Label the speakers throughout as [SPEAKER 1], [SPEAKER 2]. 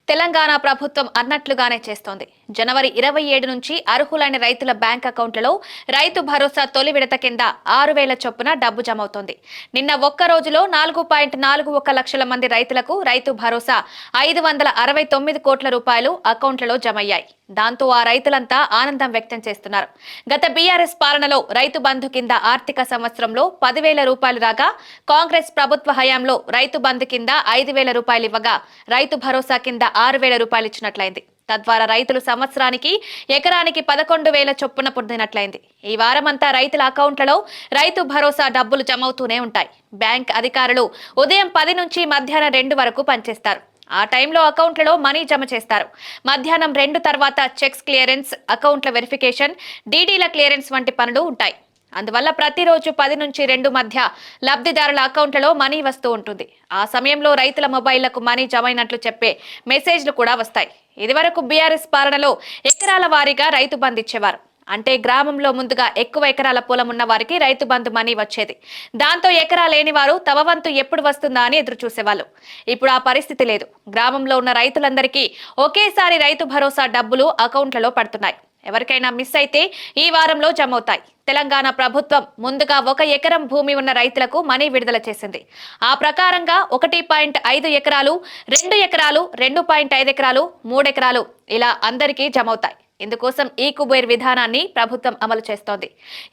[SPEAKER 1] తెలంగాణ ప్రభుత్వం అన్నట్లుగానే చేస్తోంది. జనవరి 27 నుంచి అర్హులైన రైతుల బ్యాంక్ అకౌంట్లలో రైతు భరోసా తొలి విడత కింద 6,000 చొప్పున డబ్బు జమవుతోంది. నిన్న ఒక్క రోజులో 4.41 లక్షల మంది రైతులకు రైతు భరోసా 569 కోట్ల రూపాయలు అకౌంట్లలో జమయ్యాయి. దాంతో ఆ రైతులంతా ఆనందం వ్యక్తం చేస్తున్నారు. గత బీఆర్ఎస్ పాలనలో రైతు బంధు కింద ఆర్థిక సంవత్సరంలో 10,000 రూపాయలు రాగా, కాంగ్రెస్ ప్రభుత్వ హయాంలో రైతు బంధు కింద 5,000 రూపాయలు ఇవ్వగా, రైతు భరోసా కింద 6,000 రూపాయలు ఇచ్చినట్లయింది. తద్వారా రైతులు సంవత్సరానికి ఎకరానికి 11,000 చొప్పున పొందినట్లయింది. ఈ వారమంతా రైతుల అకౌంట్లలో రైతు భరోసా డబ్బులు జమవుతూనే ఉంటాయి. బ్యాంక్ అధికారులు ఉదయం 10 నుంచి మధ్యాహ్నం 2 వరకు పనిచేస్తారు. ఆ టైంలో అకౌంట్లలో మనీ జమ చేస్తారు. మధ్యాహ్నం 2 తర్వాత చెక్స్ క్లియరెన్స్, అకౌంట్ల వెరిఫికేషన్, డీడీల క్లియరెన్స్ వంటి పనులు ఉంటాయి. అందువల్ల ప్రతిరోజు 10 నుంచి 2 మధ్య లబ్ధిదారుల అకౌంట్లలో మనీ వస్తూ ఉంటుంది. ఆ సమయంలో రైతుల మొబైళ్లకు మనీ జమైనట్లు చెప్పే మెసేజ్లు కూడా వస్తాయి. ఇదివరకు బీఆర్ఎస్ పాలనలో ఎకరాల వారీగా రైతు బంధు ఇచ్చేవారు. అంటే గ్రామంలో ముందుగా ఎక్కువ ఎకరాల పొలం ఉన్న వారికి రైతు బంధు మనీ వచ్చేది. దాంతో ఎకరా లేని వారు తమ వంతు ఎప్పుడు వస్తుందా అని ఎదురు చూసేవాళ్ళు. ఇప్పుడు ఆ పరిస్థితి లేదు. గ్రామంలో ఉన్న రైతులందరికీ ఒకేసారి రైతు భరోసా డబ్బులు అకౌంట్లలో పడుతున్నాయి. ఎవరికైనా మిస్ అయితే ఈ వారంలో జమవుతాయి. తెలంగాణ ప్రభుత్వం ముందుగా 1 ఎకరం భూమి ఉన్న రైతులకు మనీ విడుదల చేసింది. ఆ ప్రకారంగా 1.5 ఎకరాలు, 2 ఎకరాలు, 2.5 ఎకరాలు, 3 ఎకరాలు ఇలా అందరికీ జమవుతాయి. ఇందుకోసం ఈ కుబేర్ విధానాన్ని ప్రభుత్వం అమలు చేస్తోంది.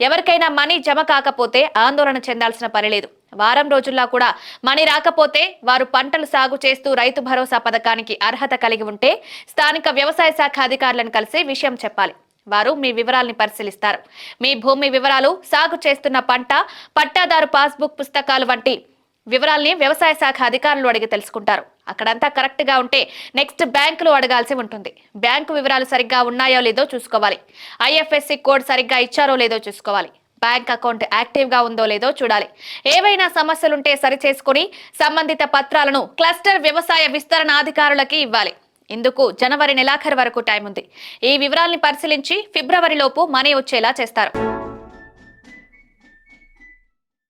[SPEAKER 1] ఎవరికైనా మనీ జమ కాకపోతే ఆందోళన చెందాల్సిన పని లేదు. వారం రోజుల్లో కూడా మనీ రాకపోతే వారు పంటలు సాగు చేస్తూ రైతు భరోసా పథకానికి అర్హత కలిగి ఉంటే స్థానిక వ్యవసాయ శాఖ అధికారులను కలిసి విషయం చెప్పాలి. వారు మీ వివరాల్ని పరిశీలిస్తారు. మీ భూమి వివరాలు, సాగు చేస్తున్న పంట, పట్టాదారు పాస్బుక్ పుస్తకాలు వంటి వివరాల్ని వ్యవసాయ శాఖ అధికారులు అడిగి తెలుసుకుంటారు. అక్కడంతా కరెక్ట్ గా ఉంటే నెక్స్ట్ బ్యాంకులు అడగాల్సి ఉంటుంది. బ్యాంకు వివరాలు సరిగ్గా ఉన్నాయో లేదో చూసుకోవాలి. ఐఎఫ్ఎస్సి కోడ్ సరిగ్గా ఇచ్చారో లేదో చూసుకోవాలి. బ్యాంక్ అకౌంట్ యాక్టివ్ గా ఉందో లేదో చూడాలి. ఏవైనా సమస్యలుంటే సరిచేసుకుని సంబంధిత పత్రాలను క్లస్టర్ వ్యవసాయ విస్తరణ అధికారులకి ఇవ్వాలి. ఇందుకు జనవరి నెలాఖరు వరకు టైం ఉంది. ఈ వివరాల్ని పరిశీలించి ఫిబ్రవరిలోపు మనీ వచ్చేలా చేస్తారు.